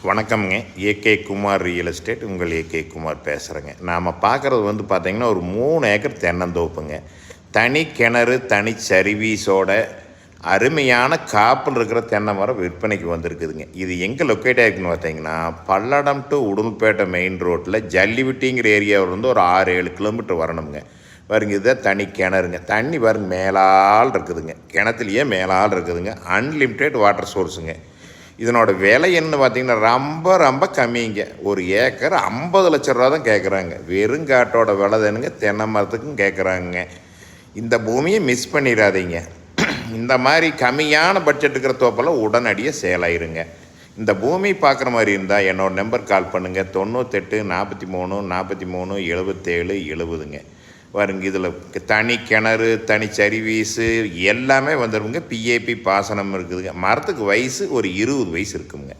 வணக்கம்ங்க. AK Kumar real estate. உங்கள் AK Kumar பேசுகிறேங்க. நாம் பார்க்குறது பார்த்திங்கன்னா ஒரு 3 ஏக்கர் தென்னந்தோப்புங்க. தனி கிணறு, தனி சர்வீஸோட அருமையான காப்பில் இருக்கிற தென்னை மரம் விற்பனைக்கு வந்திருக்குதுங்க. இது எங்கே லொக்கேட் ஆகிருக்குன்னு பார்த்தீங்கன்னா, பல்லடம் டு உடும்பேட்டை மெயின் ரோட்டில் ஜல்லிவிட்டிங்கிற ஏரியாவிலேருந்து ஒரு 6-7 கிலோமீட்டர் வரணுங்க. பாருங்க, இதுதான் தனி கிணறுங்க. தண்ணி பாருங்க மேலால் இருக்குதுங்க. கிணத்துலேயே மேலால் இருக்குதுங்க. அன்லிமிட்டெட் வாட்டர் சோர்ஸுங்க. இதனோட விலை என்ன பார்த்திங்கன்னா ரொம்ப ரொம்ப கம்மிங்க. ஒரு ஏக்கர் 50 லட்ச ரூபா தான் கேட்குறாங்க. வெறுங்காட்டோட விலை தானுங்க தென்னை மரத்துக்கும் கேட்குறாங்க. இந்த பூமியை மிஸ் பண்ணிடாதீங்க. இந்த மாதிரி கம்மியான பட்ஜெட் இருக்கிற தோப்பெல்லாம் உடனடியாக சேல் ஆயிருங்க. இந்த பூமி பார்க்குற மாதிரி இருந்தால் என்னோடய நம்பர் கால் பண்ணுங்கள். 98 43 43 77 70ங்க. வருங்க. இதில் தனி கிணறு, தனி சர்வீஸு எல்லாமே வந்துடுங்க. பிஏபி பாசனம் இருக்குதுங்க. மரத்துக்கு வயசு ஒரு 20 வயசு இருக்குங்க.